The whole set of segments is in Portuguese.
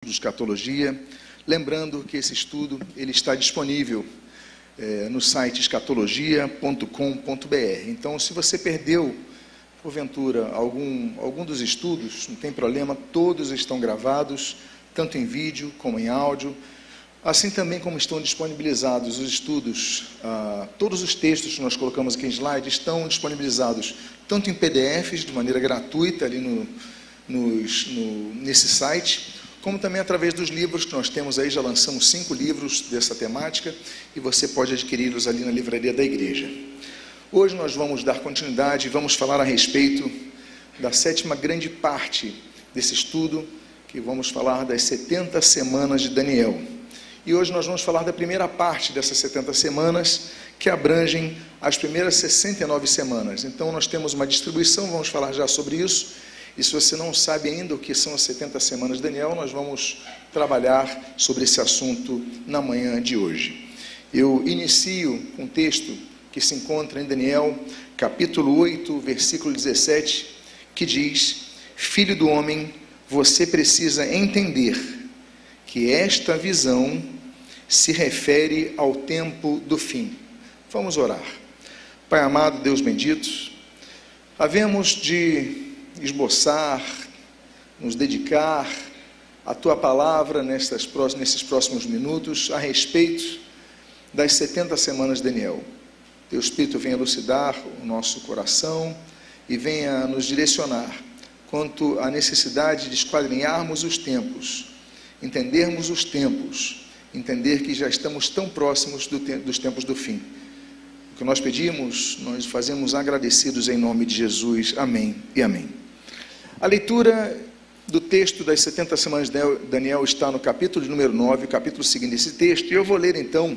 de escatologia, lembrando que esse estudo ele está disponível no site escatologia.com.br. Então, se você perdeu, porventura, algum dos estudos, não tem problema, todos estão gravados, tanto em vídeo como em áudio, assim também como estão disponibilizados os estudos, todos os textos que nós colocamos aqui em slide estão disponibilizados tanto em PDFs, de maneira gratuita, ali nesse site, como também através dos livros que nós temos aí. Já lançamos 5 livros dessa temática e você pode adquiri-los ali na livraria da igreja. Hoje nós vamos dar continuidade e vamos falar a respeito da 7ª grande parte desse estudo, que vamos falar das 70 semanas de Daniel. E hoje nós vamos falar da primeira parte dessas 70 semanas, que abrangem as primeiras 69 semanas. Então nós temos uma distribuição, vamos falar já sobre isso. E se você não sabe ainda o que são as 70 semanas de Daniel, nós vamos trabalhar sobre esse assunto na manhã de hoje. Eu inicio com um texto que se encontra em Daniel, capítulo 8, versículo 17, que diz: Filho do homem, você precisa entender que esta visão se refere ao tempo do fim. Vamos orar. Pai amado, Deus bendito, havemos de esboçar, nos dedicar à Tua palavra nesses próximos minutos a respeito das 70 semanas de Daniel. Teu Espírito venha elucidar o nosso coração e venha nos direcionar quanto à necessidade de esquadrinharmos os tempos, entendermos os tempos, entender que já estamos tão próximos dos tempos do fim. O que nós pedimos, nós fazemos agradecidos em nome de Jesus. Amém e amém. A leitura do texto das 70 semanas de Daniel está no capítulo de número 9, o capítulo seguinte desse texto, e eu vou ler então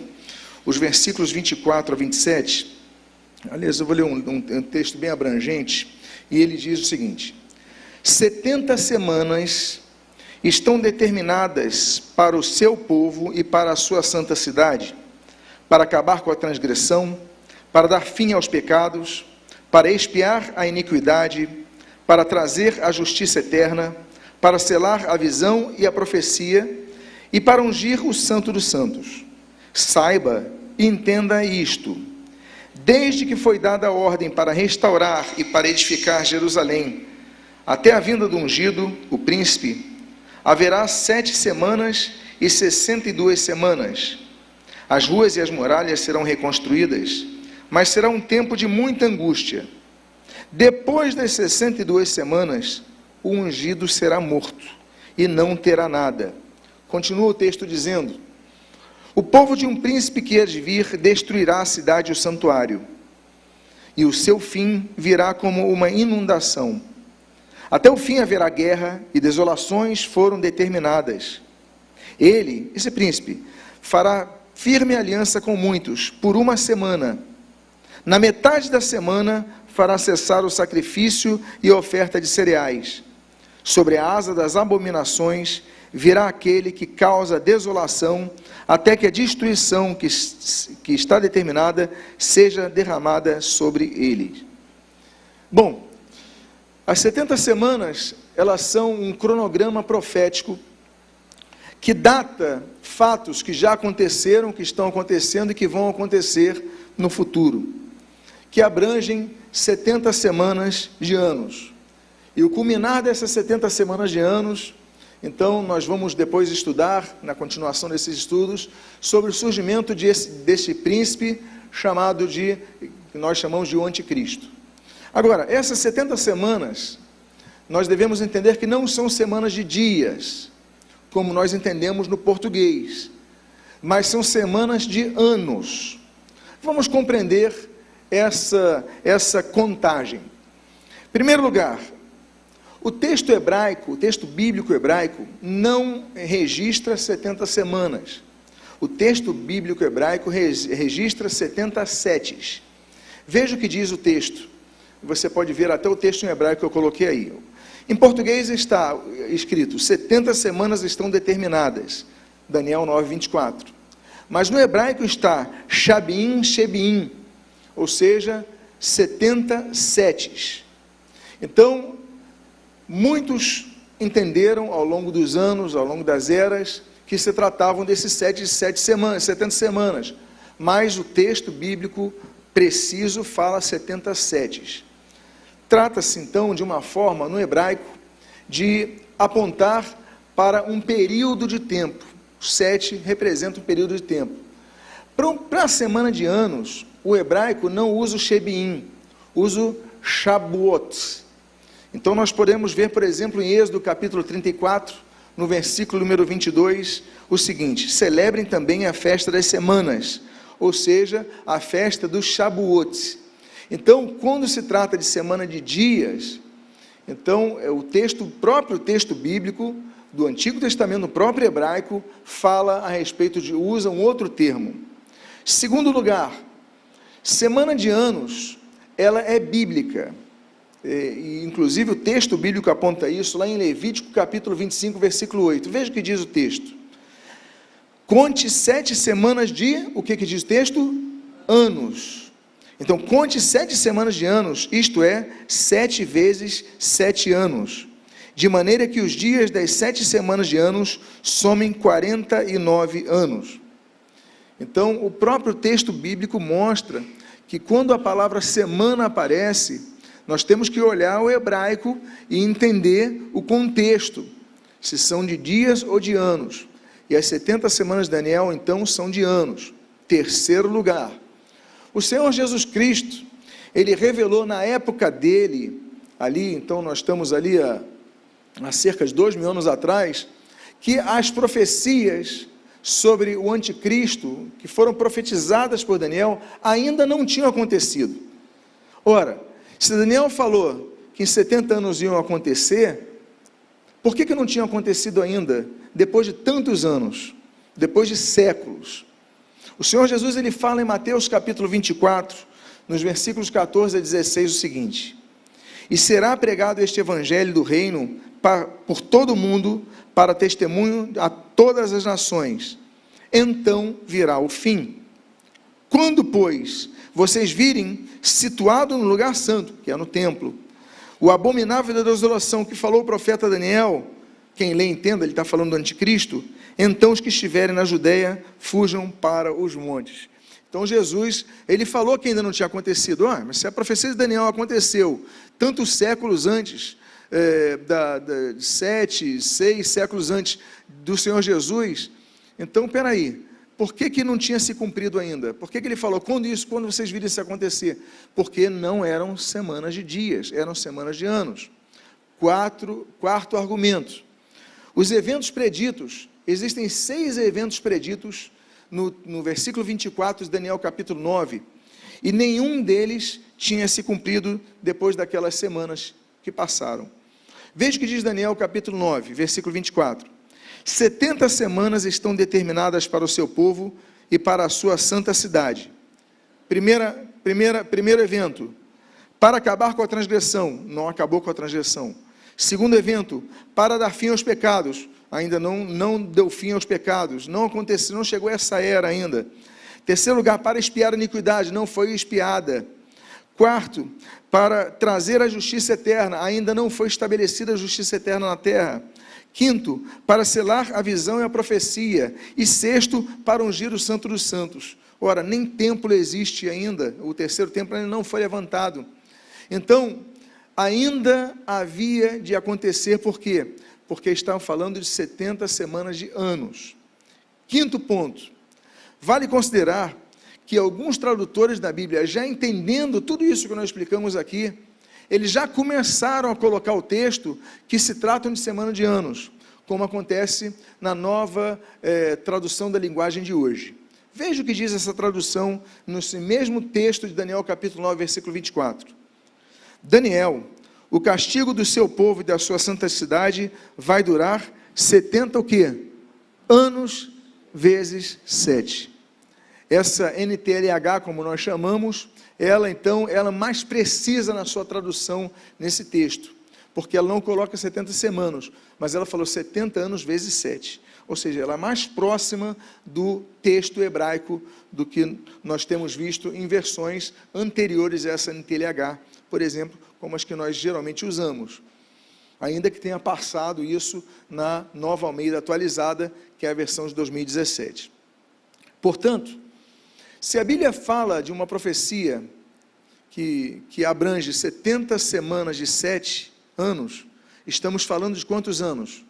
os versículos 24 a 27. Aliás, eu vou ler um texto bem abrangente, e ele diz o seguinte: 70 semanas estão determinadas para o seu povo e para a sua santa cidade, para acabar com a transgressão, para dar fim aos pecados, para expiar a iniquidade, para trazer a justiça eterna, para selar a visão e a profecia, e para ungir o santo dos santos. Saiba e entenda isto: desde que foi dada a ordem para restaurar e para edificar Jerusalém, até a vinda do ungido, o príncipe, haverá 7 semanas e 62 semanas. As ruas e as muralhas serão reconstruídas, mas será um tempo de muita angústia. Depois das 62 semanas, o ungido será morto e não terá nada. Continua o texto dizendo: o povo de um príncipe que há de vir destruirá a cidade e o santuário, e o seu fim virá como uma inundação. Até o fim haverá guerra e desolações foram determinadas. Ele, esse príncipe, fará firme aliança com muitos por 1 semana. Na metade da semana fará cessar o sacrifício e a oferta de cereais. Sobre a asa das abominações virá aquele que causa desolação, até que a destruição que está determinada seja derramada sobre ele. Bom, as 70 semanas, elas são um cronograma profético que data fatos que já aconteceram, que estão acontecendo e que vão acontecer no futuro, que abrangem 70 semanas de anos. E o culminar dessas 70 semanas de anos, então nós vamos depois estudar, na continuação desses estudos, sobre o surgimento desse príncipe chamado que nós chamamos de o anticristo. Agora, essas 70 semanas, nós devemos entender que não são semanas de dias, como nós entendemos no português, mas são semanas de anos. Vamos compreender essa contagem. Em primeiro lugar, o texto hebraico, o texto bíblico hebraico, não registra 70 semanas. O texto bíblico hebraico registra 70 setes. Veja o que diz o texto. Você pode ver até o texto em hebraico que eu coloquei aí. Em português está escrito: 70 semanas estão determinadas. Daniel 9, 24. Mas no hebraico está Shabim, Shebiim, ou seja, 70 setes. Então, muitos entenderam ao longo dos anos, ao longo das eras, que se tratavam desses 70 semanas, mas o texto bíblico preciso fala 70 setes. Trata-se então de uma forma no hebraico de apontar para um período de tempo. O 7 representa um período de tempo. Para a semana de anos, o hebraico não usa o Shebiim, usa o Shabuot. Então nós podemos ver, por exemplo, em Êxodo capítulo 34, no versículo número 22, o seguinte: celebrem também a festa das semanas, ou seja, a festa do Shabuot. Então, quando se trata de semana de dias, então o próprio texto bíblico do Antigo Testamento, o próprio hebraico, fala a respeito usa um outro termo. Segundo lugar, semana de anos, ela é bíblica. E, inclusive o texto bíblico aponta isso lá em Levítico capítulo 25, versículo 8. Veja o que diz o texto: conte 7 semanas de, o que diz o texto? Anos. Então conte 7 semanas de anos, isto é, 7 vezes 7 anos, de maneira que os dias das 7 semanas de anos somem 49 anos. Então o próprio texto bíblico mostra que quando a palavra semana aparece, nós temos que olhar o hebraico e entender o contexto, se são de dias ou de anos. E as 70 semanas de Daniel, então, são de anos. Terceiro lugar, o Senhor Jesus Cristo, Ele revelou na época dele, ali, então nós estamos ali há cerca de 2.000 anos atrás, que as profecias sobre o anticristo, que foram profetizadas por Daniel, ainda não tinham acontecido. Ora, se Daniel falou que em 70 anos iam acontecer, por que não tinha acontecido ainda, depois de tantos anos, depois de séculos? O Senhor Jesus, Ele fala em Mateus capítulo 24, nos versículos 14 a 16, o seguinte: e será pregado este evangelho do reino por todo o mundo, para testemunho a todas as nações, então virá o fim. Quando, pois, vocês virem situado no lugar santo, que é no templo, o abominável da desolação que falou o profeta Daniel, quem lê entenda, ele está falando do anticristo, então os que estiverem na Judeia fujam para os montes. Então Jesus, ele falou que ainda não tinha acontecido. Mas se a profecia de Daniel aconteceu tantos séculos antes, 7, 6 séculos antes do Senhor Jesus, então peraí, por que não tinha se cumprido ainda? Por que ele falou, quando vocês virem isso acontecer? Porque não eram semanas de dias, eram semanas de anos. Quarto argumento, os eventos preditos, existem 6 eventos preditos no versículo 24 de Daniel capítulo 9, e nenhum deles tinha se cumprido depois daquelas semanas que passaram. Veja o que diz Daniel capítulo 9, versículo 24. 70 semanas estão determinadas para o seu povo e para a sua santa cidade. Primeiro evento, para acabar com a transgressão, não acabou com a transgressão. Segundo evento, para dar fim aos pecados, ainda não deu fim aos pecados, não aconteceu, não chegou essa era ainda. Terceiro lugar, para expiar a iniquidade, não foi expiada. Quarto, para trazer a justiça eterna, ainda não foi estabelecida a justiça eterna na terra. Quinto, para selar a visão e a profecia. E sexto, para ungir o santo dos santos. Ora, nem templo existe ainda, o terceiro templo ainda não foi levantado. Então, ainda havia de acontecer, por quê? Porque estavam falando de 70 semanas de anos. Quinto ponto, vale considerar que alguns tradutores da Bíblia, já entendendo tudo isso que nós explicamos aqui, eles já começaram a colocar o texto que se tratam de semana de anos, como acontece na nova tradução da linguagem de hoje. Veja o que diz essa tradução nesse mesmo texto de Daniel capítulo 9, versículo 24. Daniel, o castigo do seu povo e da sua santa cidade vai durar 70 o quê? Anos vezes 7. Essa NTLH, como nós chamamos, ela mais precisa na sua tradução nesse texto, porque ela não coloca 70 semanas, mas ela falou 70 anos vezes 7, ou seja, ela é mais próxima do texto hebraico do que nós temos visto em versões anteriores a essa NTLH, por exemplo, como as que nós geralmente usamos. ainda que tenha passado isso na Nova Almeida atualizada, que é a versão de 2017. Portanto, se a Bíblia fala de uma profecia que abrange 70 semanas de 7 anos, estamos falando de quantos anos?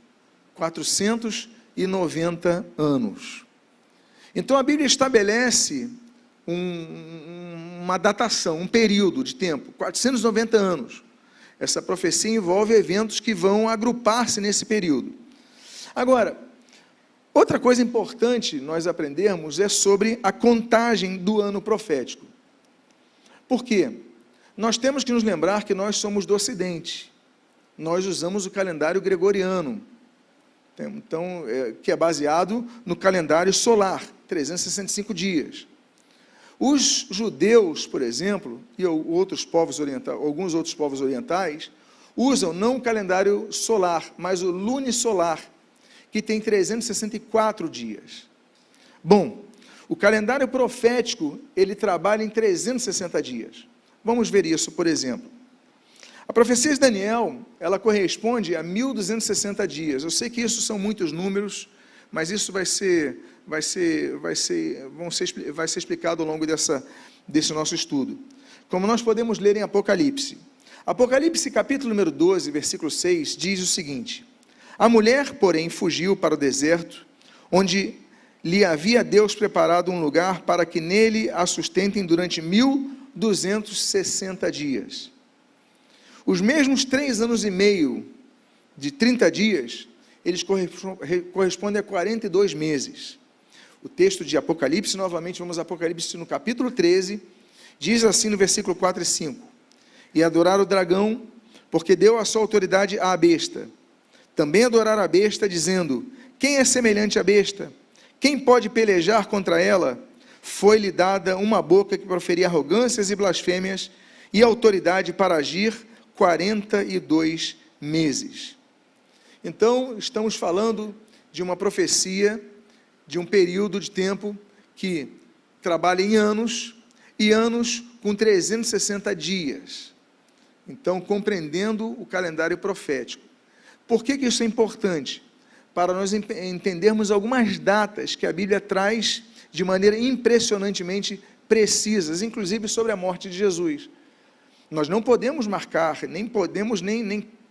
490 anos. Então a Bíblia estabelece uma datação, um período de tempo, 490 anos. Essa profecia envolve eventos que vão agrupar-se nesse período. Agora, outra coisa importante nós aprendermos é sobre a contagem do ano profético. Por quê? Nós temos que nos lembrar que nós somos do Ocidente. Nós usamos o calendário gregoriano, então, que é baseado no calendário solar, 365 dias. Os judeus, por exemplo, e outros povos orientais, alguns outros povos orientais, usam não o calendário solar, mas o lunisolar, que tem 364 dias. Bom, o calendário profético, ele trabalha em 360 dias. Vamos ver isso, por exemplo. A profecia de Daniel, ela corresponde a 1260 dias. Eu sei que isso são muitos números, mas isso vai ser explicado ao longo desse nosso estudo. Como nós podemos ler em Apocalipse. Apocalipse, capítulo número 12, versículo 6, diz o seguinte: a mulher, porém, fugiu para o deserto, onde lhe havia Deus preparado um lugar para que nele a sustentem durante 1260 dias. Os mesmos 3 anos e meio de 30 dias, eles correspondem a 42 meses. O texto de Apocalipse, novamente vamos a Apocalipse no capítulo 13, diz assim no versículo 4 e 5: e adoraram o dragão, porque deu a sua autoridade à besta. Também adoraram a besta, dizendo: quem é semelhante à besta? Quem pode pelejar contra ela? Foi-lhe dada uma boca que proferia arrogâncias e blasfêmias, e autoridade para agir 42 meses. Então, estamos falando de uma profecia, de um período de tempo que trabalha em anos, e anos com 360 dias. Então, compreendendo o calendário profético. Por que isso é importante? Para nós entendermos algumas datas que a Bíblia traz de maneira impressionantemente precisas, inclusive sobre a morte de Jesus. Nós não podemos marcar, nem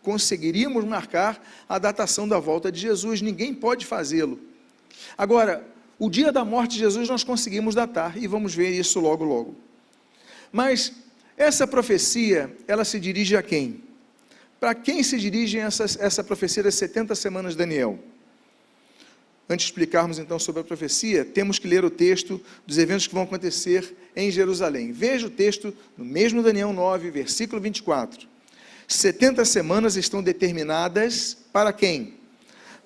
conseguiríamos marcar a datação da volta de Jesus, ninguém pode fazê-lo. Agora, o dia da morte de Jesus nós conseguimos datar, e vamos ver isso logo, logo. Mas essa profecia, ela se dirige a quem? Para quem se dirige essa profecia das 70 semanas de Daniel? Antes de explicarmos então sobre a profecia, temos que ler o texto dos eventos que vão acontecer em Jerusalém. Veja o texto no mesmo Daniel 9, versículo 24. 70 semanas estão determinadas para quem?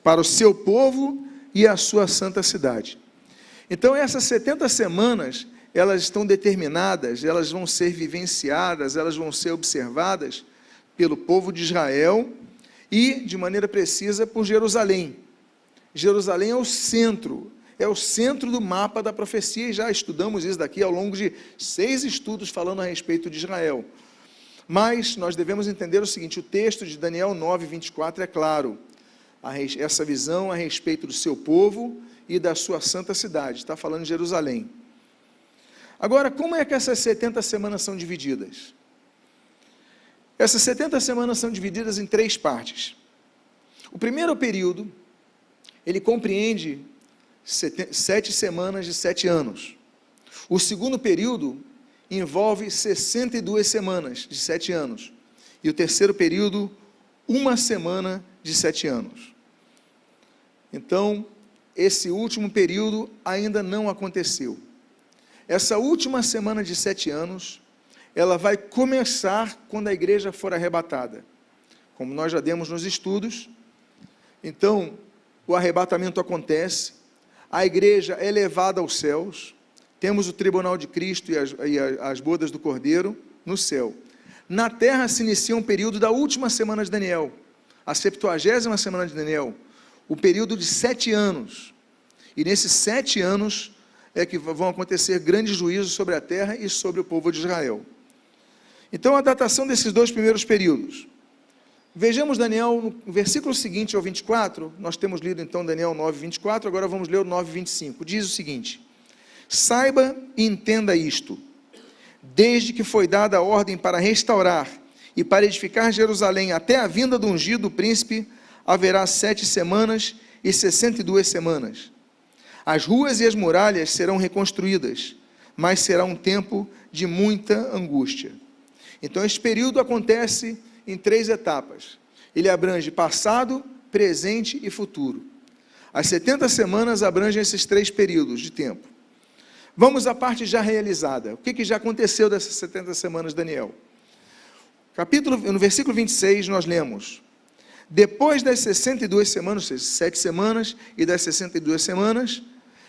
Para o seu povo e a sua santa cidade. Então essas 70 semanas, elas estão determinadas, elas vão ser vivenciadas, elas vão ser observadas pelo povo de Israel e, de maneira precisa, por Jerusalém. Jerusalém é o centro do mapa da profecia, e já estudamos isso daqui ao longo de 6 estudos falando a respeito de Israel. Mas nós devemos entender o seguinte: o texto de Daniel 9, 24 é claro, essa visão a respeito do seu povo e da sua santa cidade, está falando de Jerusalém. Agora, como é que essas 70 semanas são divididas? Essas 70 semanas são divididas em 3 partes. O primeiro período, ele compreende 7 semanas de 7 anos. O segundo período envolve 62 semanas de 7 anos. E o terceiro período, 1 semana de 7 anos. Então, esse último período ainda não aconteceu. Essa última semana de 7 anos, ela vai começar quando a igreja for arrebatada. Como nós já demos nos estudos, então, o arrebatamento acontece, a igreja é levada aos céus, temos o tribunal de Cristo e as bodas do Cordeiro no céu. Na terra se inicia um período da última semana de Daniel, a 70ª semana de Daniel, o período de 7 anos. E nesses 7 anos é que vão acontecer grandes juízos sobre a terra e sobre o povo de Israel. Então, a datação desses 2 primeiros períodos, Vejamos Daniel, no versículo seguinte ao 24, nós temos lido então Daniel 9, 24, agora vamos ler o 9, 25. Diz o seguinte: saiba e entenda isto, desde que foi dada a ordem para restaurar e para edificar Jerusalém até a vinda do ungido príncipe, haverá 7 semanas e 62 semanas. As ruas e as muralhas serão reconstruídas, mas será um tempo de muita angústia. Então esse período acontece em 3 etapas. Ele abrange passado, presente e futuro. As 70 semanas abrangem esses 3 períodos de tempo. Vamos à parte já realizada. O que já aconteceu dessas 70 semanas, Daniel? No versículo 26 nós lemos: depois das 62 semanas, ou seja, 7 semanas, e das 62 semanas,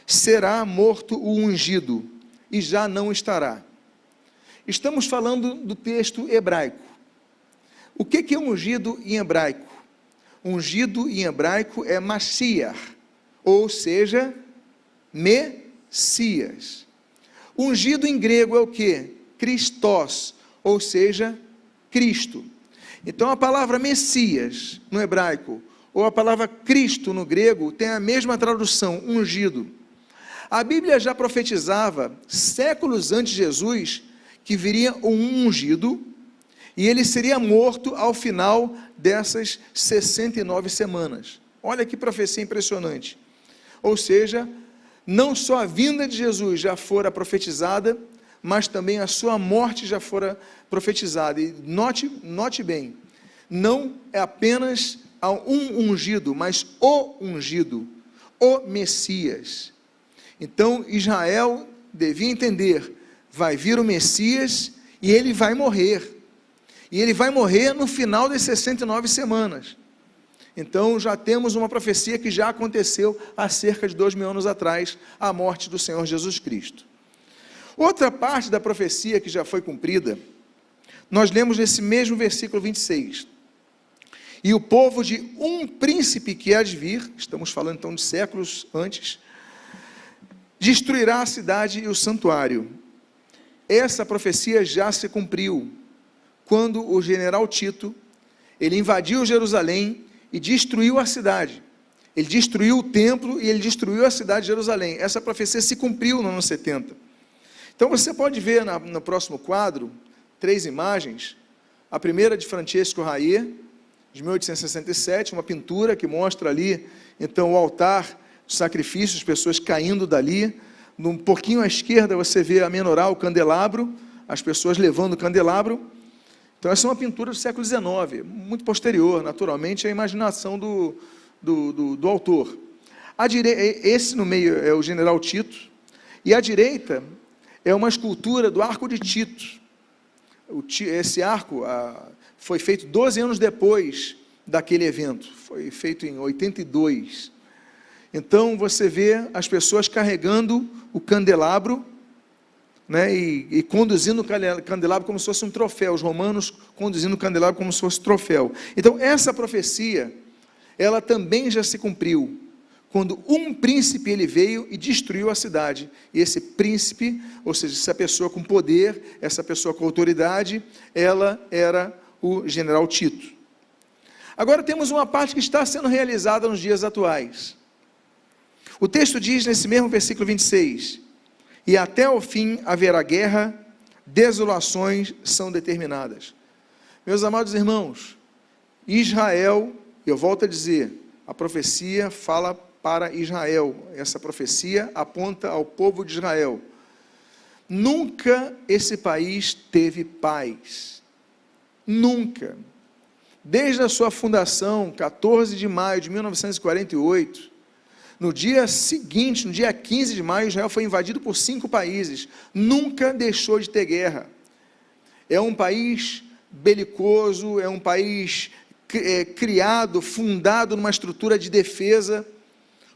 será morto o ungido, e já não estará. Estamos falando do texto hebraico. O que é ungido em hebraico? Ungido em hebraico é Mashiach, ou seja, Messias. Ungido em grego é o que? Christos, ou seja, Cristo. Então a palavra Messias no hebraico, ou a palavra Cristo no grego, tem a mesma tradução, ungido. A Bíblia já profetizava, séculos antes de Jesus, que viria um ungido, e ele seria morto ao final dessas 69 semanas. Olha que profecia impressionante. Ou seja, não só a vinda de Jesus já fora profetizada, mas também a sua morte já fora profetizada. E note bem, não é apenas um ungido, mas o ungido, o Messias. Então Israel devia entender, vai vir o Messias e ele vai morrer. E ele vai morrer no final das 69 semanas. Então já temos uma profecia que já aconteceu há cerca de 2000 anos atrás, a morte do Senhor Jesus Cristo. Outra parte da profecia que já foi cumprida, nós lemos nesse mesmo versículo 26. E o povo de um príncipe que há de vir, estamos falando então de séculos antes, destruirá a cidade e o santuário. Essa profecia já se cumpriu, quando o general Tito, ele invadiu Jerusalém e destruiu a cidade. Ele destruiu o templo e ele destruiu a cidade de Jerusalém. Essa profecia se cumpriu no ano 70. Então você pode ver no próximo quadro, 3 imagens. A primeira de Francesco Rayer, de 1867, uma pintura que mostra ali, então, o altar de sacrifícios, pessoas caindo dali. Um pouquinho à esquerda você vê a menorá, o candelabro, as pessoas levando o candelabro. Então essa é uma pintura do século XIX, muito posterior, naturalmente, à imaginação do autor. Esse no meio é o general Tito, e à direita é uma escultura do arco de Tito. Esse arco foi feito 12 anos depois daquele evento, foi feito em 82. Então você vê as pessoas carregando o candelabro, né, e conduzindo o candelabro como se fosse um troféu, os romanos conduzindo o candelabro como se fosse um troféu. Então essa profecia, ela também já se cumpriu, quando um príncipe ele veio e destruiu a cidade, e esse príncipe, ou seja, essa pessoa com poder, essa pessoa com autoridade, ela era o general Tito. Agora temos uma parte que está sendo realizada nos dias atuais. O texto diz nesse mesmo versículo 26, e até o fim haverá guerra, desolações são determinadas. Meus amados irmãos, Israel, eu volto a dizer, a profecia fala para Israel, essa profecia aponta ao povo de Israel. Nunca esse país teve paz, nunca. Desde a sua fundação, 14 de maio de 1948, no dia seguinte, no dia 15 de maio, Israel foi invadido por 5 países, nunca deixou de ter guerra. É um país belicoso, é um país criado, fundado numa estrutura de defesa.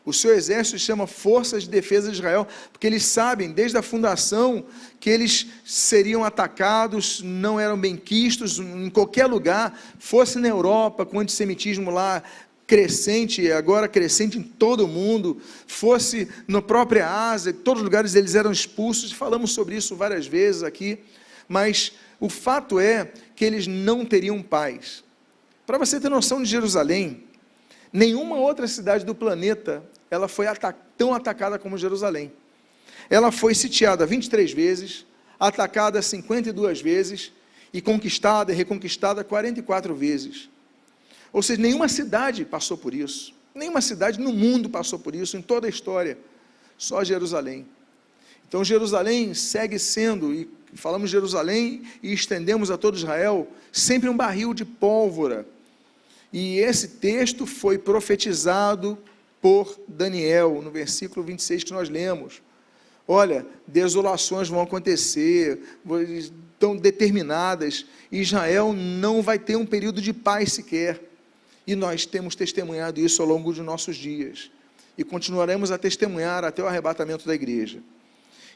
O seu exército se chama Forças de Defesa de Israel, porque eles sabem, desde a fundação, que eles seriam atacados, não eram bem quistos em qualquer lugar, fosse na Europa, com o antissemitismo lá crescente, agora crescente em todo o mundo, fosse na própria Ásia, em todos os lugares eles eram expulsos, falamos sobre isso várias vezes aqui, mas o fato é que eles não teriam paz. Para você ter noção de Jerusalém, nenhuma outra cidade do planeta ela foi tão atacada como Jerusalém. Ela foi sitiada 23 vezes, atacada 52 vezes, e conquistada e reconquistada 44 vezes. Ou seja, nenhuma cidade passou por isso. Nenhuma cidade no mundo passou por isso, em toda a história. Só Jerusalém. Então, Jerusalém segue sendo, e falamos Jerusalém e estendemos a todo Israel, sempre um barril de pólvora. E esse texto foi profetizado por Daniel, no versículo 26 que nós lemos. Olha, desolações vão acontecer, estão determinadas, Israel não vai ter um período de paz sequer, e nós temos testemunhado isso ao longo de nossos dias, e continuaremos a testemunhar até o arrebatamento da igreja.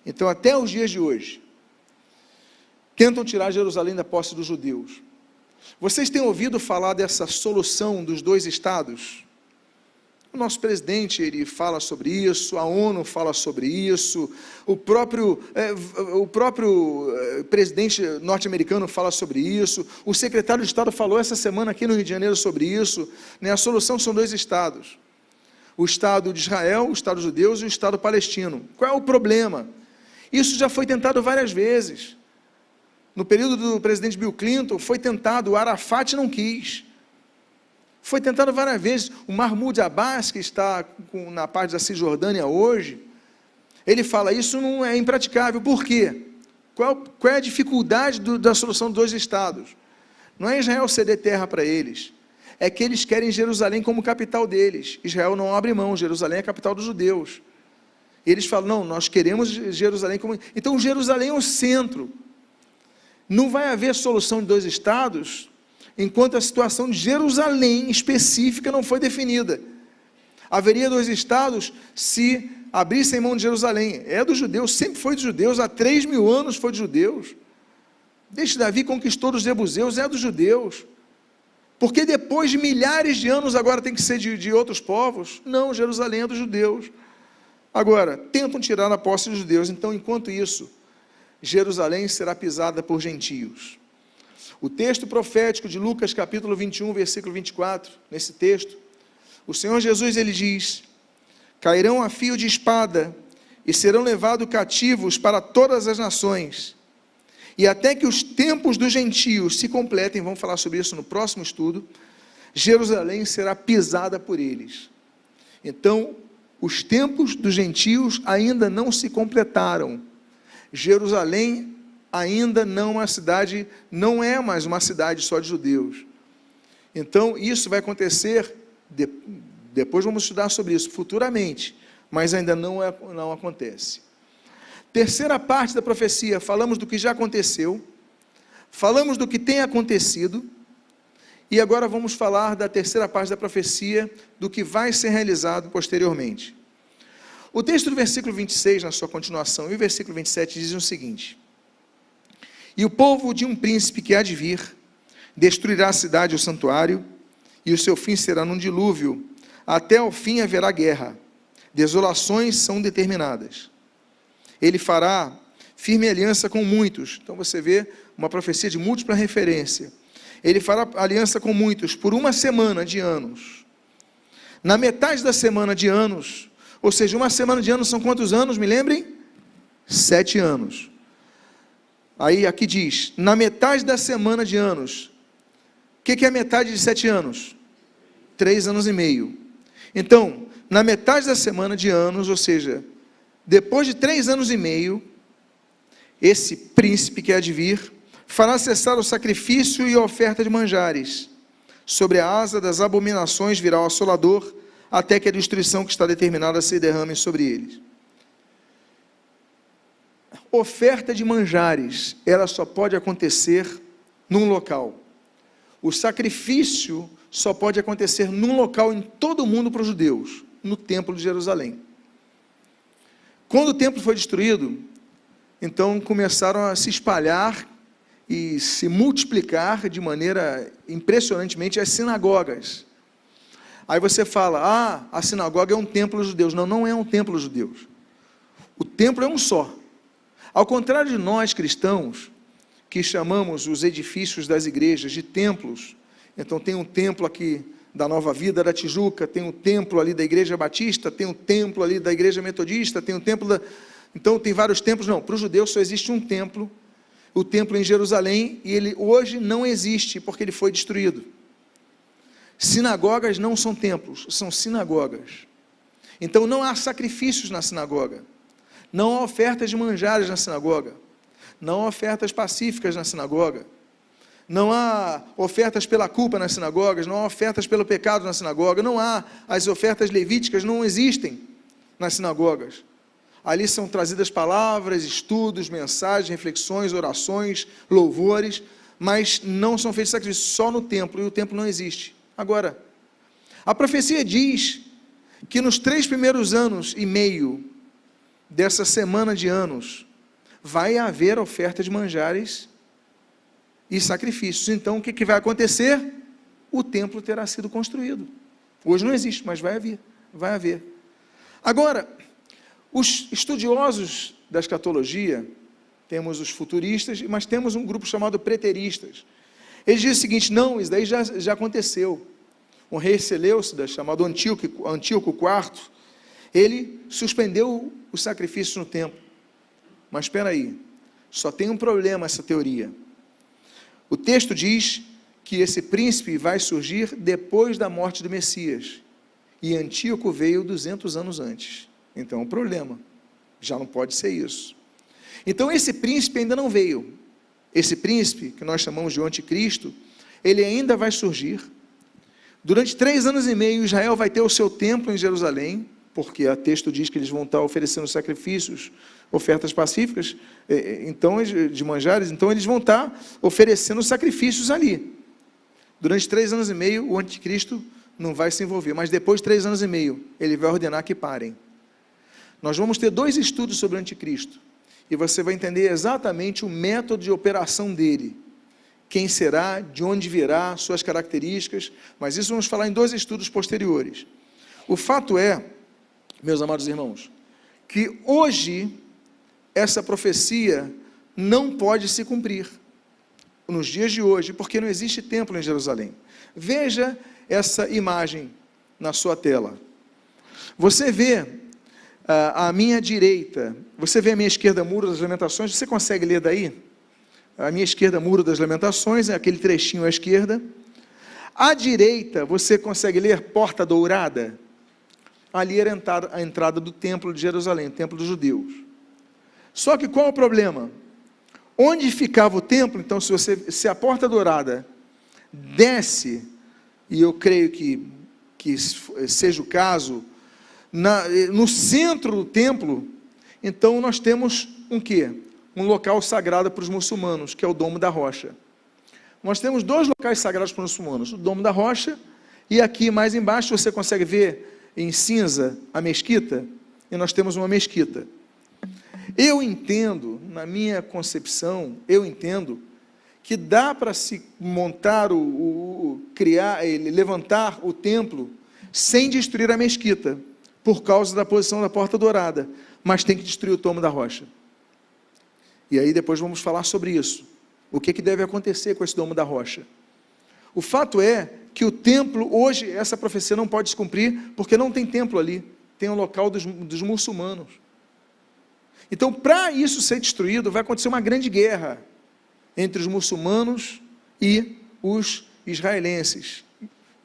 Então, até os dias de hoje, tentam tirar Jerusalém da posse dos judeus. Vocês têm ouvido falar dessa solução dos 2 estados? O nosso presidente, ele fala sobre isso, a ONU fala sobre isso, o próprio presidente norte-americano fala sobre isso, o secretário de Estado falou essa semana aqui no Rio de Janeiro sobre isso, né? A solução são 2 estados, o Estado de Israel, o Estado judeu e o Estado palestino. Qual é o problema? Isso já foi tentado várias vezes. No período do presidente Bill Clinton, foi tentado, o Arafat não quis. Foi tentado várias vezes. O Mahmoud Abbas, que está na parte da Cisjordânia hoje, ele fala, isso não é impraticável. Por quê? Qual é a dificuldade da solução dos 2 estados? Não é Israel ceder terra para eles, é que eles querem Jerusalém como capital deles. Israel não abre mão, Jerusalém é a capital dos judeus. Eles falam, não, nós queremos Jerusalém como... Então, Jerusalém é o centro. Não vai haver solução de 2 estados enquanto a situação de Jerusalém específica não foi definida. Haveria 2 estados se abrissem mão de Jerusalém. É dos judeus, sempre foi dos judeus, há 3.000 anos foi dos judeus. Desde Davi conquistou dos jebuseus, é dos judeus. Porque depois de milhares de anos agora tem que ser de outros povos? Não, Jerusalém é dos judeus. Agora, tentam tirar a posse dos judeus, então, enquanto isso, Jerusalém será pisada por gentios. O texto profético de Lucas, capítulo 21, versículo 24, nesse texto, o Senhor Jesus, ele diz, cairão a fio de espada, e serão levados cativos para todas as nações, e até que os tempos dos gentios se completem, vamos falar sobre isso no próximo estudo, Jerusalém será pisada por eles. Então, os tempos dos gentios ainda não se completaram. Jerusalém ainda não é mais uma cidade só de judeus. Então, isso vai acontecer, depois vamos estudar sobre isso futuramente, mas ainda não acontece. Terceira parte da profecia, falamos do que já aconteceu, falamos do que tem acontecido, e agora vamos falar da terceira parte da profecia, do que vai ser realizado posteriormente. O texto do versículo 26, na sua continuação, e o versículo 27 dizem o seguinte: e o povo de um príncipe que há de vir, destruirá a cidade e o santuário, e o seu fim será num dilúvio, até ao fim haverá guerra, desolações são determinadas. Ele fará firme aliança com muitos, então você vê uma profecia de múltipla referência. Ele fará aliança com muitos por 1 semana de anos. Na metade da semana de anos, ou seja, 1 semana de anos são quantos anos, me lembrem? 7 anos. Aí aqui diz, na metade da semana de anos, o que é a metade de 7 anos? 3 anos e meio. Então, na metade da semana de anos, ou seja, depois de 3 anos e meio, esse príncipe que há de vir, fará cessar o sacrifício e a oferta de manjares, sobre a asa das abominações virá o assolador, até que a destruição que está determinada se derrame sobre eles. Oferta de manjares, ela só pode acontecer num local. O sacrifício só pode acontecer num local em todo o mundo para os judeus, no templo de Jerusalém. Quando o templo foi destruído, então começaram a se espalhar e se multiplicar de maneira impressionantemente as sinagogas. Aí você fala, a sinagoga é um templo dos judeus. Não, não é um templo dos judeus. O templo é um só. Ao contrário de nós cristãos, que chamamos os edifícios das igrejas de templos, Então tem um templo aqui da Nova Vida, da Tijuca, tem um templo ali da Igreja Batista, tem um templo ali da Igreja Metodista, tem um templo da... Então tem vários templos. Não, para os judeus só existe um templo, o templo em Jerusalém, e ele hoje não existe, porque ele foi destruído. Sinagogas não são templos, são sinagogas. Então não há sacrifícios na sinagoga, não há ofertas de manjares na sinagoga, não há ofertas pacíficas na sinagoga, não há ofertas pela culpa nas sinagogas, não há ofertas pelo pecado na sinagoga, não há as ofertas levíticas, não existem nas sinagogas. Ali são trazidas palavras, estudos, mensagens, reflexões, orações, louvores, mas não são feitos sacrifícios, só no templo, e o templo não existe. Agora, a profecia diz que nos 3 primeiros anos e meio dessa semana de anos, vai haver oferta de manjares e sacrifícios. Então, o que vai acontecer? O templo terá sido construído. Hoje não existe, mas vai haver. Agora, os estudiosos da escatologia, temos os futuristas, mas temos um grupo chamado preteristas. Eles dizem o seguinte: não, isso daí já aconteceu. O rei Seleucidas, chamado Antíoco IV, ele suspendeu os sacrifícios no templo. Mas espera aí, só tem um problema essa teoria. O texto diz que esse príncipe vai surgir depois da morte do Messias, e Antíoco veio 200 anos antes. Então, o problema, já não pode ser isso. Então, esse príncipe ainda não veio. Esse príncipe, que nós chamamos de anticristo, ele ainda vai surgir. Durante 3 anos e meio, Israel vai ter o seu templo em Jerusalém, porque o texto diz que eles vão estar oferecendo sacrifícios, ofertas pacíficas, então, de manjares, então eles vão estar oferecendo sacrifícios ali. Durante 3 anos e meio, o anticristo não vai se envolver, mas depois de 3 anos e meio, ele vai ordenar que parem. Nós vamos ter 2 estudos sobre o anticristo, e você vai entender exatamente o método de operação dele, quem será, de onde virá, suas características, mas isso vamos falar em 2 estudos posteriores. O fato é, meus amados irmãos, que hoje essa profecia não pode se cumprir, nos dias de hoje, porque não existe templo em Jerusalém. Veja essa imagem na sua tela. Você vê à minha direita, você vê à minha esquerda Muro das Lamentações, você consegue ler daí? À minha esquerda, Muro das Lamentações, é aquele trechinho à esquerda. À direita, você consegue ler Porta Dourada? Ali era a entrada do templo de Jerusalém, o templo dos judeus. Só que qual é o problema? Onde ficava o templo, então, se a Porta Dourada desce, e eu creio que seja o caso, no centro do templo, então nós temos um quê? Um local sagrado para os muçulmanos, que é o Domo da Rocha. Nós temos 2 locais sagrados para os muçulmanos, o Domo da Rocha, e aqui mais embaixo você consegue ver em cinza a mesquita, e nós temos uma mesquita. Eu entendo, na minha concepção, que dá para se montar, levantar o templo, sem destruir a mesquita, por causa da posição da Porta Dourada, mas tem que destruir o Domo da Rocha. E aí depois vamos falar sobre isso. O que deve acontecer com esse Domo da Rocha? O fato é que o templo, hoje, essa profecia não pode se cumprir, porque não tem templo ali, tem um local dos muçulmanos. Então, para isso ser destruído, vai acontecer uma grande guerra entre os muçulmanos e os israelenses.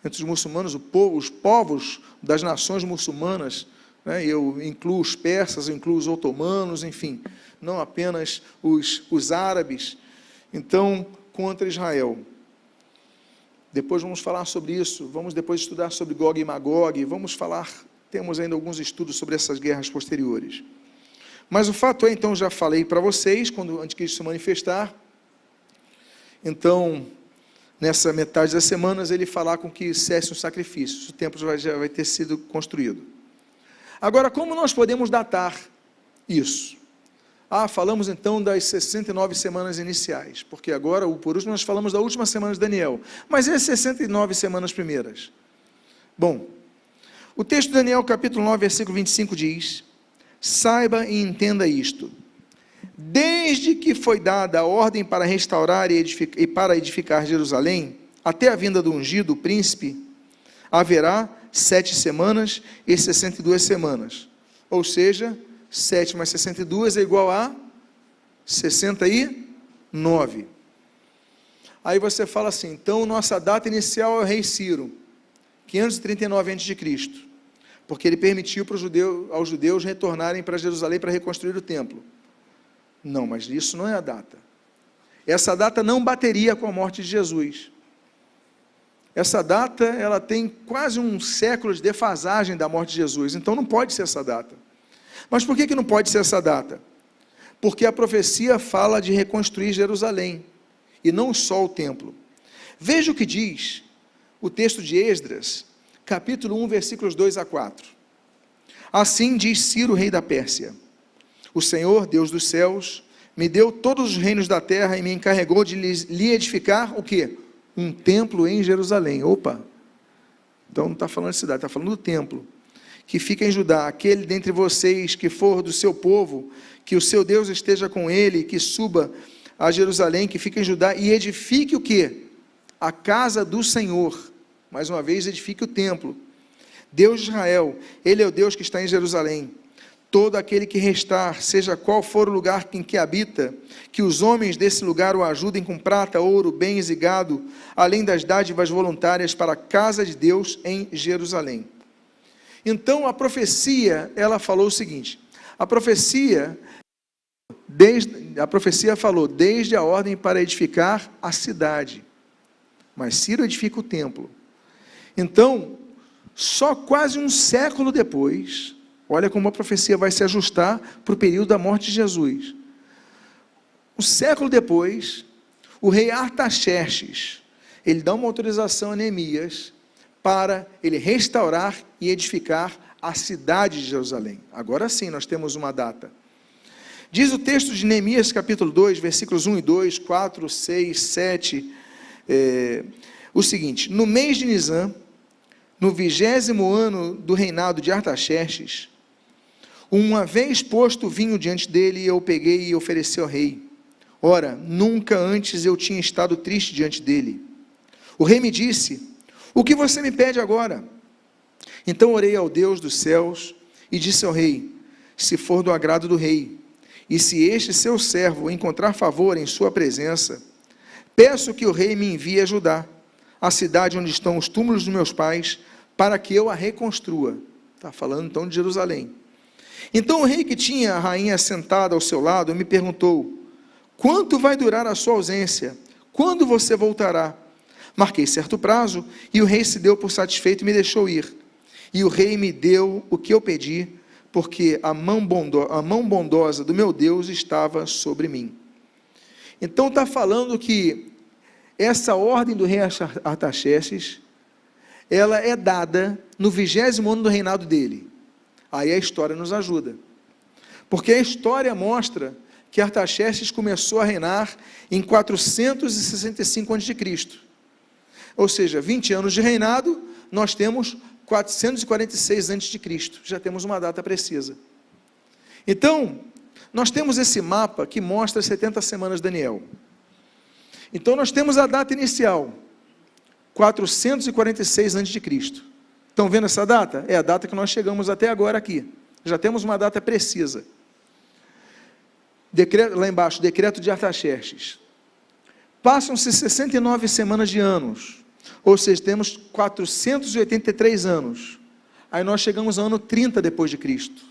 Entre os muçulmanos, os povos das nações muçulmanas, né? Eu incluo os persas, eu incluo os otomanos, enfim, não apenas os árabes, então, contra Israel. Depois vamos falar sobre isso, vamos depois estudar sobre Gog e Magog, temos ainda alguns estudos sobre essas guerras posteriores. Mas o fato é, então, já falei para vocês, quando o anticristo se manifestar, então, nessa metade das semanas, ele falar com que cesse os sacrifícios, o templo já vai ter sido construído. Agora, como nós podemos datar isso? Falamos então das 69 semanas iniciais, porque agora, por último, nós falamos da última semana de Daniel, mas e as 69 semanas primeiras? Bom, o texto de Daniel, capítulo 9, versículo 25 diz: saiba e entenda isto, desde que foi dada a ordem para restaurar e para edificar Jerusalém, até a vinda do ungido, o príncipe, haverá 7 semanas e 62 semanas. Ou seja, 7 mais 62 é igual a 69. Aí você fala assim, então nossa data inicial é o rei Ciro, 539 a.C., porque ele permitiu aos judeus retornarem para Jerusalém para reconstruir o templo. Não, mas isso não é a data. Essa data não bateria com a morte de Jesus. Essa data, ela tem quase um século de defasagem da morte de Jesus, então não pode ser essa data. Mas por que não pode ser essa data? Porque a profecia fala de reconstruir Jerusalém, e não só o templo. Veja o que diz o texto de Esdras, capítulo 1, versículos 2 a 4. Assim diz Ciro, rei da Pérsia: o Senhor, Deus dos céus, me deu todos os reinos da terra e me encarregou de lhe edificar o quê? Um templo em Jerusalém. Opa! Então não está falando de cidade, está falando do templo, que fica em Judá. Aquele dentre vocês que for do seu povo, que o seu Deus esteja com ele, que suba a Jerusalém, que fica em Judá, e edifique o quê? A casa do Senhor. Mais uma vez, edifique o templo. Deus de Israel, Ele é o Deus que está em Jerusalém. Todo aquele que restar, seja qual for o lugar em que habita, que os homens desse lugar o ajudem com prata, ouro, bens e gado, além das dádivas voluntárias para a casa de Deus em Jerusalém. Então a profecia, ela falou o seguinte, a profecia falou desde a ordem para edificar a cidade, mas Ciro edifica o templo. Então, só quase um século depois, olha como a profecia vai se ajustar para o período da morte de Jesus. Um século depois, o rei Artaxerxes, ele dá uma autorização a Neemias para ele restaurar e edificar a cidade de Jerusalém. Agora sim, nós temos uma data. Diz o texto de Neemias, capítulo 2, versículos 1 e 2, 4, 6, 7, o seguinte: no mês de Nisã, no 20º ano do reinado de Artaxerxes, uma vez posto o vinho diante dele, eu peguei e ofereci ao rei. Ora, nunca antes eu tinha estado triste diante dele. O rei me disse: o que você me pede agora? Então orei ao Deus dos céus e disse ao rei: se for do agrado do rei, e se este seu servo encontrar favor em sua presença, peço que o rei me envie a Judá, a cidade onde estão os túmulos dos meus pais, para que eu a reconstrua. Está falando então de Jerusalém. Então o rei, que tinha a rainha sentada ao seu lado, me perguntou: quanto vai durar a sua ausência? Quando você voltará? Marquei certo prazo, e o rei se deu por satisfeito e me deixou ir. E o rei me deu o que eu pedi, porque a mão bondosa do meu Deus estava sobre mim. Então está falando que essa ordem do rei Artaxerxes, ela é dada no 20º ano do reinado dele. Aí a história nos ajuda, porque a história mostra que Artaxerxes começou a reinar em 465 a.C., ou seja, 20 anos de reinado, nós temos 446 a.C., já temos uma data precisa. Então, nós temos esse mapa que mostra as 70 semanas de Daniel. Então nós temos a data inicial, 446 a.C., Estão vendo essa data? É a data que nós chegamos até agora aqui. Já temos uma data precisa. Decreto, lá embaixo, decreto de Artaxerxes. Passam-se 69 semanas de anos, ou seja, temos 483 anos. Aí nós chegamos ao ano 30 depois de Cristo,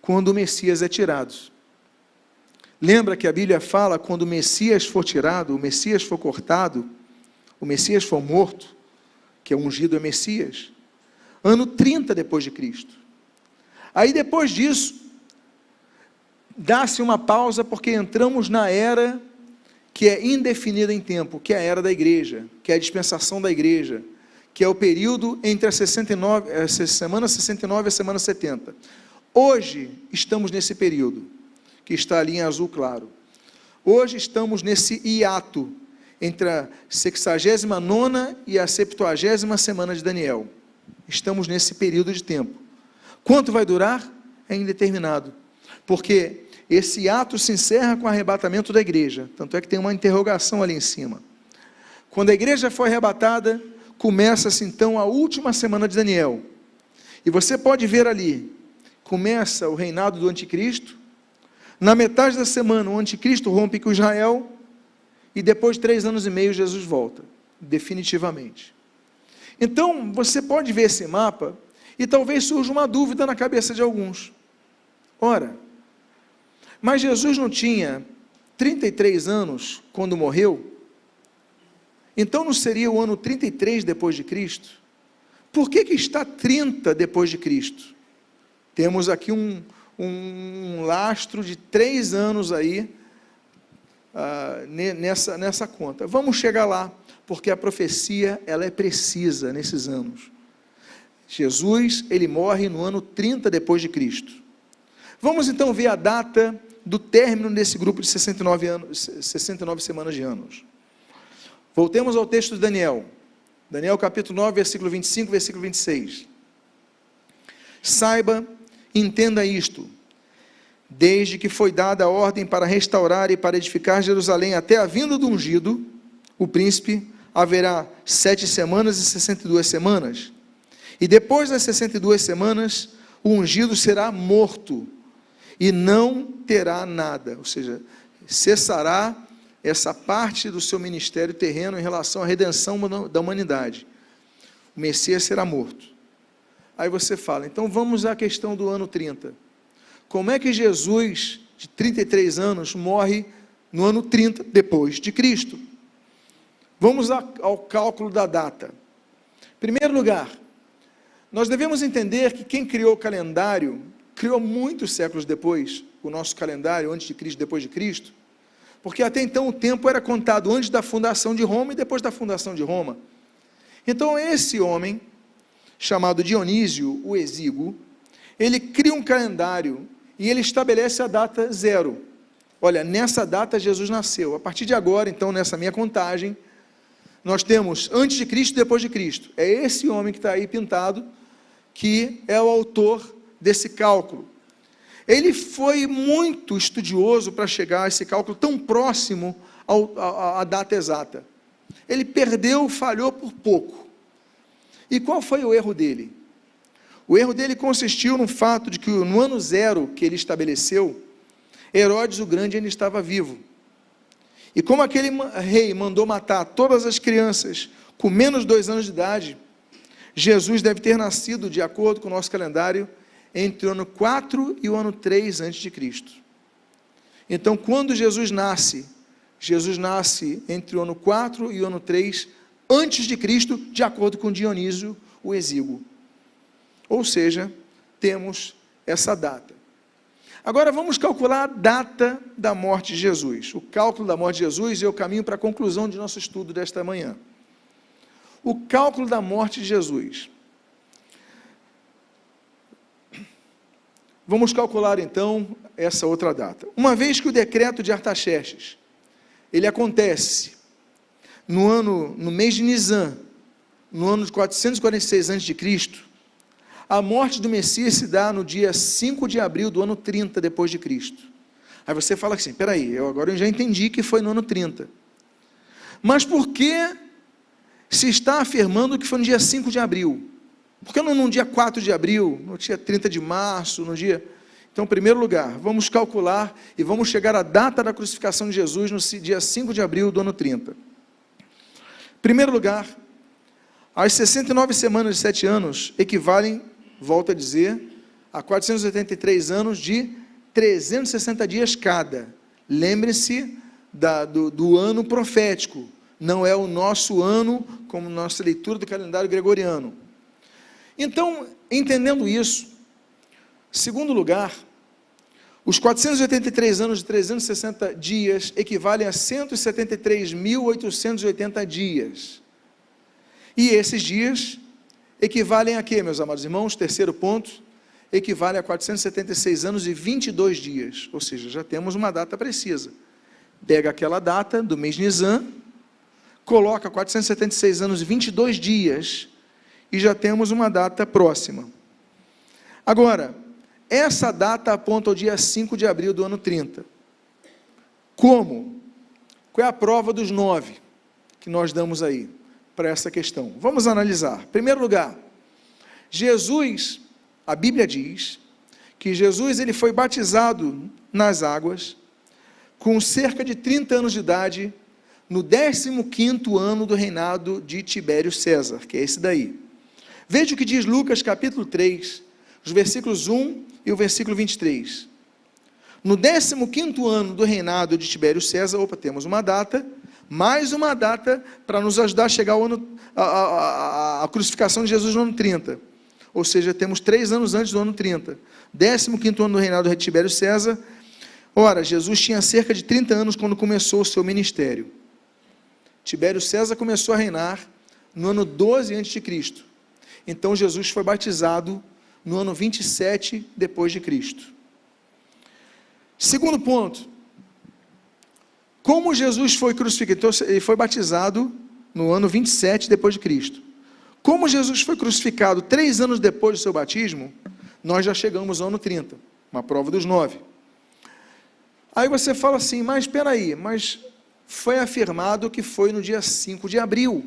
quando o Messias é tirado. Lembra que a Bíblia fala, quando o Messias for tirado, o Messias for cortado, o Messias for morto, que é ungido é Messias, ano 30 depois de Cristo. Aí depois disso, dá-se uma pausa, porque entramos na era que é indefinida em tempo, que é a era da igreja, que é a dispensação da igreja, que é o período entre a semana 69 e a semana 70. Hoje estamos nesse período, que está ali em azul claro. Hoje estamos nesse hiato entre a 69ª e a 70ª semana de Daniel. Estamos nesse período de tempo. Quanto vai durar? É indeterminado, porque esse ato se encerra com o arrebatamento da igreja, tanto é que tem uma interrogação ali em cima. Quando a igreja foi arrebatada, começa-se então a última semana de Daniel. E você pode ver ali, começa o reinado do anticristo. Na metade da semana, o anticristo rompe com Israel. E depois de 3 anos e meio, Jesus volta, definitivamente. Então, você pode ver esse mapa e talvez surja uma dúvida na cabeça de alguns. Ora, mas Jesus não tinha 33 anos quando morreu? Então não seria o ano 33 depois de Cristo? Por que está 30 depois de Cristo? Temos aqui um lastro de 3 anos aí, nessa conta. Vamos chegar lá, porque a profecia ela é precisa nesses anos. Jesus, ele morre no ano 30 depois de Cristo. Vamos então ver a data do término desse grupo de 69 semanas de anos. Voltemos ao texto de Daniel. Daniel capítulo 9, versículo 25, versículo 26. Saiba, entenda isto. Desde que foi dada a ordem para restaurar e para edificar Jerusalém até a vinda do ungido, o príncipe, haverá 7 semanas e 62 semanas. E depois das 62 semanas, o ungido será morto e não terá nada, ou seja, cessará essa parte do seu ministério terreno em relação à redenção da humanidade. O Messias será morto. Aí você fala, então vamos à questão do ano 30. Como é que Jesus, de 33 anos, morre no ano 30 depois de Cristo? Vamos ao cálculo da data. Em primeiro lugar, nós devemos entender que quem criou o calendário, criou muitos séculos depois, o nosso calendário, antes de Cristo, depois de Cristo, porque até então o tempo era contado antes da fundação de Roma e depois da fundação de Roma. Então esse homem, chamado Dionísio o Exíguo, ele cria um calendário e ele estabelece a data 0. Olha, nessa data Jesus nasceu. A partir de agora, então, nessa minha contagem, nós temos antes de Cristo e depois de Cristo. É esse homem que está aí pintado, que é o autor desse cálculo. Ele foi muito estudioso para chegar a esse cálculo tão próximo à data exata. Ele perdeu, falhou por pouco. E qual foi o erro dele? O erro dele consistiu no fato de que no ano 0 que ele estabeleceu, Herodes o Grande ainda estava vivo. E como aquele rei mandou matar todas as crianças com menos de 2 anos de idade, Jesus deve ter nascido, de acordo com o nosso calendário, entre o ano 4 e o ano 3 a.C. Então, quando Jesus nasce entre o ano 4 e o ano 3 antes de Cristo, de acordo com Dionísio o Exíguo. Ou seja, temos essa data. Agora vamos calcular a data da morte de Jesus. O cálculo da morte de Jesus é o caminho para a conclusão de nosso estudo desta manhã. O cálculo da morte de Jesus. Vamos calcular então essa outra data. Uma vez que o decreto de Artaxerxes, ele acontece no mês de Nisan, no ano de 446 a.C., a morte do Messias se dá no dia 5 de abril do ano 30 depois de Cristo. Aí você fala assim, peraí, agora eu já entendi que foi no ano 30. Mas por que se está afirmando que foi no dia 5 de abril? Por que não no dia 4 de abril, no dia 30 de março, no dia... Então, em primeiro lugar, vamos calcular e vamos chegar à data da crucificação de Jesus no dia 5 de abril do ano 30. Em primeiro lugar, as 69 semanas de 7 anos equivalem, volto a dizer, a 483 anos de 360 dias cada. Lembre-se do ano profético, não é o nosso ano, como nossa leitura do calendário gregoriano. Então, entendendo isso, segundo lugar, os 483 anos de 360 dias equivalem a 173.880 dias. E esses dias equivalem a quê, meus amados irmãos? Terceiro ponto, equivale a 476 anos e 22 dias, ou seja, já temos uma data precisa. Pega aquela data do mês Nisan, coloca 476 anos e 22 dias, e já temos uma data próxima. Agora, essa data aponta ao dia 5 de abril do ano 30. Como? Qual é a prova dos 9? que nós damos aí para essa questão. Vamos analisar. Em primeiro lugar, Jesus, a Bíblia diz que Jesus ele foi batizado nas águas com cerca de 30 anos de idade, no 15º ano do reinado de Tibério César, que é esse daí. Veja o que diz Lucas capítulo 3, os versículos 1 e o versículo 23. No 15º ano do reinado de Tibério César, temos uma data, mais uma data para nos ajudar a chegar ao ano, a crucificação de Jesus no ano 30. Ou seja, temos 3 anos antes do ano 30. 15º ano do reinado de Tibério César. Ora, Jesus tinha cerca de 30 anos quando começou o seu ministério. Tibério César começou a reinar no ano 12 a.C. Então, Jesus foi batizado no ano 27 depois de Cristo. Segundo ponto, como Jesus foi crucificado? Então, ele foi batizado no ano 27 depois de Cristo. Como Jesus foi crucificado 3 anos depois do seu batismo, nós já chegamos ao ano 30, uma prova dos 9. Aí você fala assim, mas espera aí, mas foi afirmado que foi no dia 5 de abril.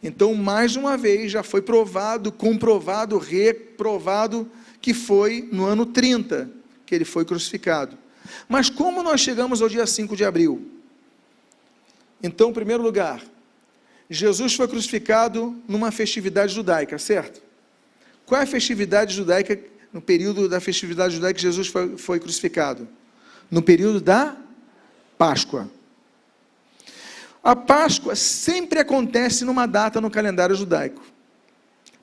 Então, mais uma vez, já foi provado, comprovado, reprovado, que foi no ano 30 que ele foi crucificado. Mas como nós chegamos ao dia 5 de abril? Então, em primeiro lugar, Jesus foi crucificado numa festividade judaica, certo? Qual é a festividade judaica, no período da festividade judaica que Jesus foi crucificado? No período da Páscoa. A Páscoa sempre acontece numa data no calendário judaico,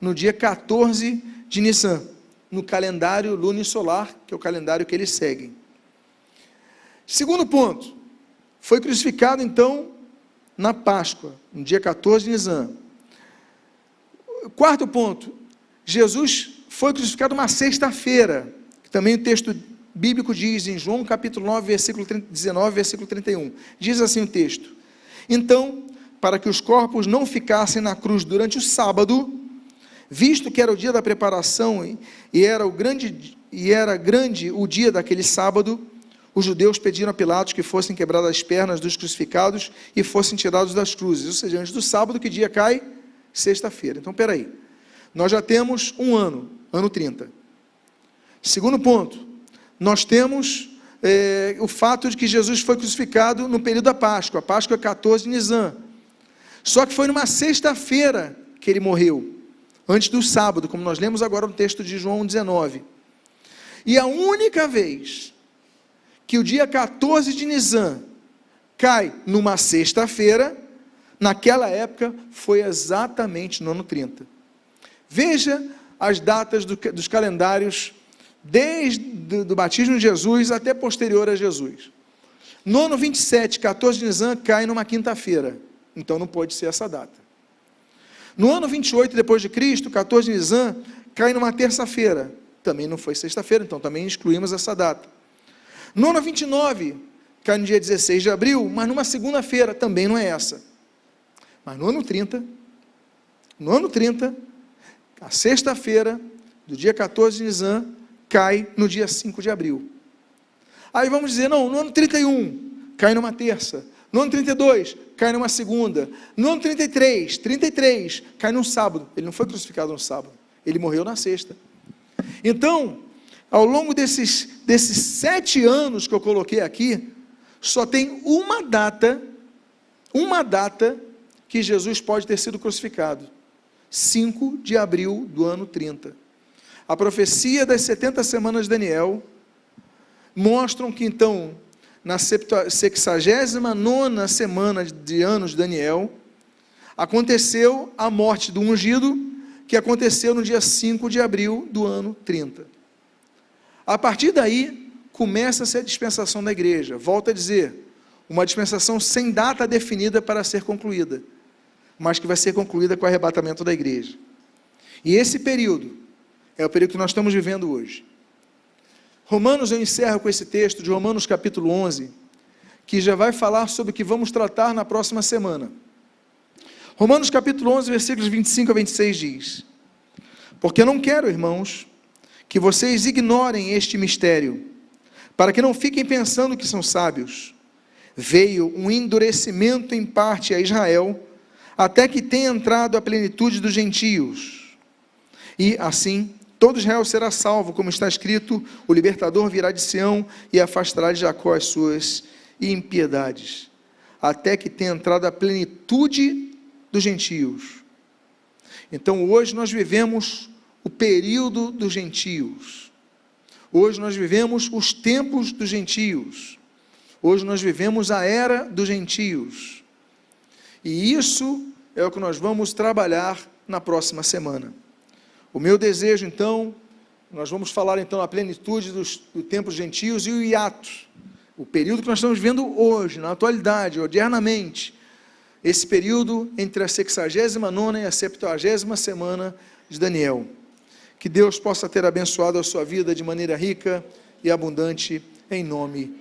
no dia 14 de Nissan, no calendário lunisolar, que é o calendário que eles seguem. Segundo ponto, foi crucificado então na Páscoa, no dia 14 de Nissan. Quarto ponto, Jesus foi crucificado uma sexta-feira, que também o texto bíblico diz em João capítulo 9, versículo 19, versículo 31. Diz assim o texto: então, para que os corpos não ficassem na cruz durante o sábado, visto que era o dia da preparação e era grande o dia daquele sábado, os judeus pediram a Pilatos que fossem quebradas as pernas dos crucificados e fossem tirados das cruzes. Ou seja, antes do sábado, que dia cai? Sexta-feira. Então, espera aí. Nós já temos um ano, ano 30. Segundo ponto, nós temos o fato de que Jesus foi crucificado no período da Páscoa. A Páscoa é 14 de Nisan. Só que foi numa sexta-feira que ele morreu, antes do sábado, como nós lemos agora no texto de João 19. E a única vez que o dia 14 de Nisan cai numa sexta-feira, naquela época, foi exatamente no ano 30. Veja as datas dos calendários desde o batismo de Jesus até posterior a Jesus. No ano 27, 14 de Nisan, cai numa quinta-feira, então não pode ser essa data. No ano 28 depois de Cristo, 14 de Nisan, cai numa terça-feira, também não foi sexta-feira, então também excluímos essa data. No ano 29, cai no dia 16 de abril, mas numa segunda-feira, também não é essa. Mas no ano 30, a sexta-feira do dia 14 de Nisan, cai no dia 5 de abril. Aí vamos dizer, não, no ano 31, cai numa terça. No ano 32, cai numa segunda. No ano 33, cai num sábado. Ele não foi crucificado no sábado, ele morreu na sexta. Então, ao longo desses 7 anos que eu coloquei aqui, só tem uma data que Jesus pode ter sido crucificado. 5 de abril do ano 30. A profecia das 70 semanas de Daniel mostram que então, na 69ª semana de anos de Daniel, aconteceu a morte do ungido, que aconteceu no dia 5 de abril do ano 30. A partir daí, começa-se a dispensação da igreja. Volto a dizer, uma dispensação sem data definida para ser concluída, mas que vai ser concluída com o arrebatamento da igreja. E esse período é o período que nós estamos vivendo hoje. Romanos, eu encerro com esse texto de Romanos capítulo 11, que já vai falar sobre o que vamos tratar na próxima semana. Romanos capítulo 11, versículos 25 a 26 diz: porque não quero, irmãos, que vocês ignorem este mistério, para que não fiquem pensando que são sábios. veio um endurecimento em parte a Israel, até que tenha entrado a plenitude dos gentios. E assim, todo Israel será salvo, como está escrito: o libertador virá de Sião e afastará de Jacó as suas impiedades, até que tenha entrado a plenitude dos gentios. Então hoje nós vivemos o período dos gentios. Hoje nós vivemos os tempos dos gentios. Hoje nós vivemos a era dos gentios. E isso é o que nós vamos trabalhar na próxima semana. O meu desejo, então, nós vamos falar então a plenitude do tempo dos gentios e o hiato, o período que nós estamos vivendo hoje, na atualidade, odiernamente, esse período entre a 69ª e a 70ª semana de Daniel. Que Deus possa ter abençoado a sua vida de maneira rica e abundante, em nome